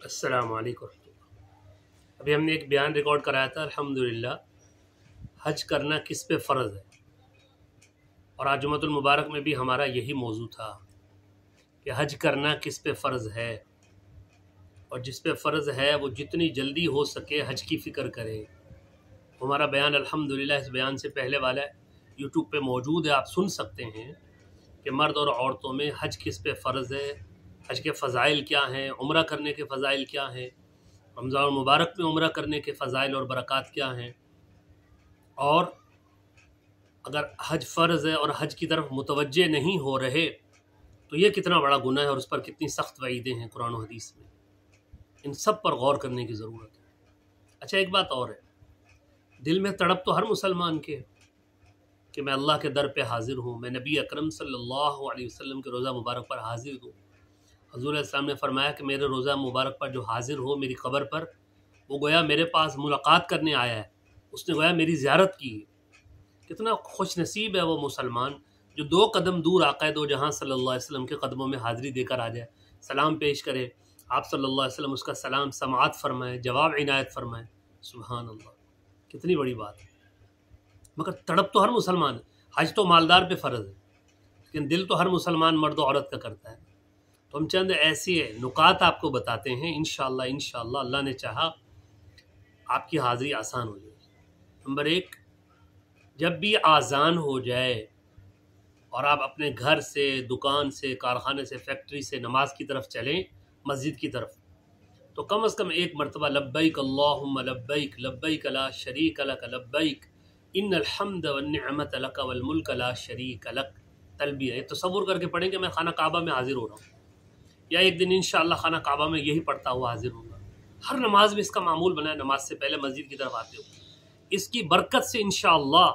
अस्सलाम वालेकुम। अभी हमने एक बयान रिकॉर्ड कराया था अल्हम्दुलिल्लाह, हज करना किस पे फ़र्ज़ है। और आज जुम्मतुल मुबारक में भी हमारा यही मौजू था कि हज करना किस पे फ़र्ज़ है, और जिस पे फ़र्ज़ है वो जितनी जल्दी हो सके हज की फ़िक्र करे। हमारा बयान अल्हम्दुलिल्लाह इस बयान से पहले वाला यूट्यूब पे मौजूद है, आप सुन सकते हैं कि मर्द और औरतों में हज किस पे फ़र्ज़ है, हज के फ़ज़ाइल क्या हैं, उम्रा करने के फ़ज़ाइल क्या हैं, रमज़ान मुबारक में उम्रा करने के फ़ज़ाइल और बरक़ात क्या हैं, और अगर हज फ़र्ज़ है और हज की तरफ मुतवज्जे नहीं हो रहे तो ये कितना बड़ा गुनाह है और उस पर कितनी सख्त वईदें हैं कुरान और हदीस में। इन सब पर गौर करने की ज़रूरत है। अच्छा, एक बात और है, दिल में तड़प तो हर मुसलमान के कि मैं अल्लाह के दर पे हाज़िर हूँ, मैं नबी अकरम सल्लल्लाहु अलैहि वसल्लम के रोज़ा मुबारक पर हाज़िर हूँ। हुज़ूर इस्लाम ने फरमाया कि मेरे रोज़ा मुबारक पर जो हाज़िर हो मेरी कब्र पर, वो गोया मेरे पास मुलाकात करने आया है, उसने गोया मेरी ज़ियारत की है। कितना खुश नसीब है वो मुसलमान जो दो कदम दूर आक़ाए दो जहां सल्लल्लाहु अलैहि वसल्लम के कदमों में हाज़िरी देकर आ जाए, सलाम पेश करे, आप सल्लल्लाहु अलैहि वसल्लम उसका सलाम समाअत फरमाए, जवाब इनायत फरमाए। सुभान अल्लाह, कितनी बड़ी बात है। मगर तड़प तो हर मुसलमान है। हज तो मालदार पे फ़र्ज़ है, लेकिन दिल तो हर मुसलमान मर्द और औरत का करता है। तो हम चंद ऐसी नुकात आपको बताते हैं, इंशाअल्लाह अल्लाह ने चाहा आपकी हाज़िरी आसान हो जाएगी। नंबर एक, जब भी आज़ान हो जाए और आप अपने घर से, दुकान से, कारखाने से, फैक्ट्री से नमाज की तरफ चलें, मस्जिद की तरफ, तो कम से कम एक मरतबा लब्बैक अल्लाहुम्मा लब्बैक लब्बैक ला शरीक लक लब्बैक इन्नल हम्द वन्निअमत लक वल मुल्क ला शरीक लक तलबिया, ये तसव्वुर करके पढ़ें कि मैं खाना काबा में हाजिर हो रहा हूँ, या एक दिन इंशाअल्लाह खाना काबा में यही पढ़ता हुआ हाजिर होगा। हर नमाज में इसका मामूल बनाए, नमाज से पहले मस्जिद की तरफ आते हो। इसकी बरकत से इंशाअल्लाह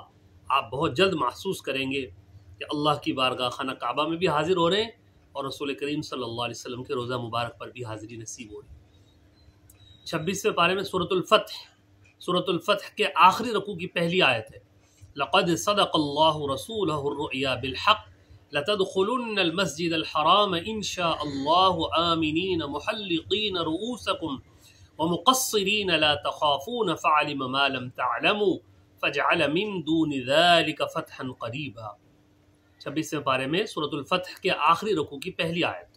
आप बहुत जल्द महसूस करेंगे कि अल्लाह की बारगाह खाना काबा में भी हाजिर हो रहे हैं और रसूल करीम सल्लल्लाहु अलैहि वसल्लम के रोज़ा मुबारक पर भी हाजिरी नसीब हो रही है। 26वें पारे में सूरतुल फतह के आखिरी रकू की पहली आयत है, लक़द सदक़ल्लाहु रसूलहु रुया बिलहक़ लतदखुलुन्नल मस्जिदल हराम इंशाअल्लाहु आमिनीन मुहल्लिक़ीन रुऊसकुम व मुक़स्सिरीन ला तख़ाफ़ून फ़अलिम मा लम तअलमू फ़जअल मिन दूनि ज़ालिक फ़तहन क़रीबा। 26वें पारे में सूरतुल फतह के आखिरी रुकू की पहली आयत।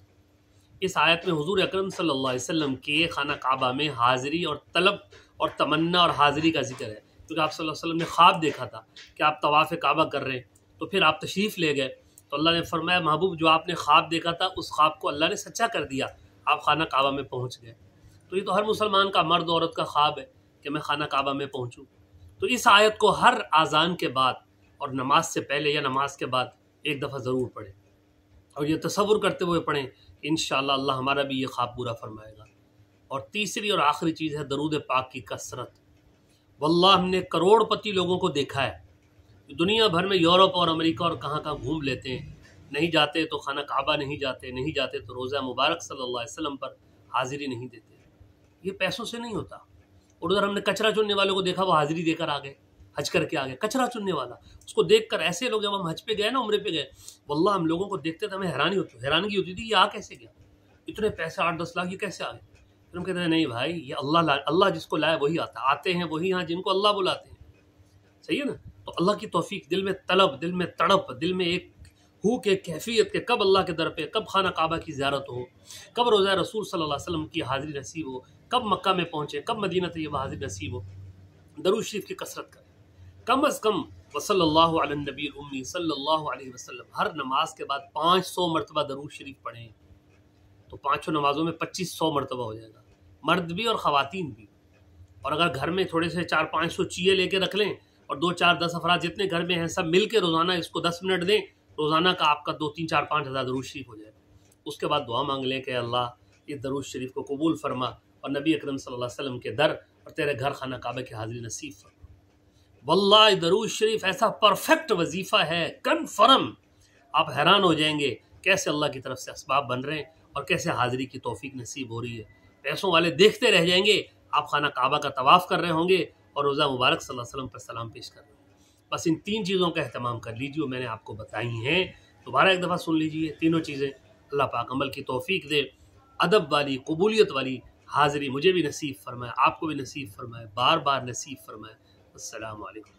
इस आयत में हुज़ूर अकरम सल्लल्लाहु अलैहि वसल्लम के खाना काबा में हाज़िरी और तलब और तमन्ना और हाज़िरी का जिक्र है, क्योंकि आप सल्लल्लाहु अलैहि वसल्लम ने ख्वाब देखा था कि आप तवाफ़ काबा कर रहे हैं, तो फिर आप तशरीफ़ ले गए, तो अल्लाह ने फरमाया महबूब जो आपने ख्वाब देखा था उस ख्वाब को अल्लाह ने सच्चा कर दिया, आप खाना काबा में पहुँच गए। तो ये तो हर मुसलमान का, मर्द औरत का ख्वाब है कि मैं खाना काबा में पहुँचूँ। तो इस आयत को हर आज़ान के बाद और नमाज से पहले या नमाज के बाद एक दफ़ा ज़रूर पढ़ें, और ये तसव्वुर करते हुए पढ़ें कि इंशाअल्लाह अल्लाह हमारा भी ये ख्वाब पूरा फरमाएगा। और तीसरी और आखिरी चीज़ है दरूद पाक की कसरत। वल्लाह हमने करोड़पति लोगों को देखा है, दुनिया भर में यूरोप और अमेरिका और कहाँ कहाँ घूम लेते हैं, नहीं जाते तो खाना काबा नहीं जाते, नहीं जाते तो रोज़ा मुबारक सल्लल्लाहु अलैहि वसल्लम पर हाज़िरी नहीं देते। ये पैसों से नहीं होता। और उधर हमने कचरा चुनने वालों को देखा, वो हाज़िरी देकर आ गए, हज करके आ गए। कचरा चुनने वाला, उसको देखकर ऐसे लोग, जब हम हज पे गए ना, उम्रे पे गए, वल्लाह हम लोगों को देखते थे, हमें हैरानगी होती थी, ये आ कैसे गया, इतने पैसे 8-10 लाख ये कैसे आ गए। फिर हम कहते हैं नहीं भाई, ये अल्लाह जिसको लाए वही आता, आते हैं वही यहाँ जिनको अल्लाह बुलाते हैं। सही है ना। तो अल्लाह की तौफीक, दिल में तलब, दिल में तड़प, दिल में एक भूख, एक कैफियत के कब अल्लाह के दर पे, कब खाना काबा की ज़ियारत हो, कब रोज़ा रसूल सल्लल्लाहु अलैहि वसल्लम की हाज़िरी नसीब हो, कब मक्का में पहुँचे, कब मदीना तैयबा हाज़िरी नसीब हो। दरूद शरीफ की कसरत करें, कम अज़ कम वसल्लल्लाहु अला नबील उम्मी सल्लल्लाहु अलैहि वसल्लम, हर नमाज के बाद 500 मरतबा दरूद शरीफ पढ़ें, तो पाँचों नमाज़ों में 2500 मरतबा हो जाएगा, मर्द भी और ख़वातीन भी। और अगर घर में थोड़े से 400-500 चीज़ें लेके रख लें और 2-4-10 अफराद जितने घर में हैं सब मिल के रोज़ाना इसको 10 मिनट दें, रोज़ाना का आपका 2-3-4-5 हज़ार दरूद शरीफ हो जाएगा। उसके बाद दुआ मांग लें कि अल्लाह इस दरूद शरीफ को कबूल फरमा और नबी अकरम सल्लल्लाहु अलैहि वसल्लम के दर और तेरे घर खाना काबा की हाज़िरी नसीब फरमा। वल्लाह दरूद शरीफ ऐसा परफेक्ट वजीफ़ा है, कन्फर्म आप हैरान हो जाएंगे कैसे अल्लाह की तरफ से असबाब बन रहे हैं और कैसे हाज़िरी की तौफीक नसीब हो रही है। पैसों वाले देखते रह जाएंगे, आप खाना काबा का तवाफ़ कर रहे होंगे और रोज़ा मुबारक सल्लल्लाहु अलैहि वसल्लम पर सलाम पेश कर रहे होंगे। बस इन 3 चीज़ों का अहतमाम कर लीजिए, मैंने आपको बताई हैं, दोबारा एक दफ़ा सुन लीजिए। तीनों चीज़ें अल्लाह पाक अमल की तौफीक दे, अदब वाली, कबूलियत वाली حاضری مجھے بھی نصیب فرمائے، آپ کو بھی نصیب فرمائے، بار بار نصیب فرمائے۔ السلام علیکم۔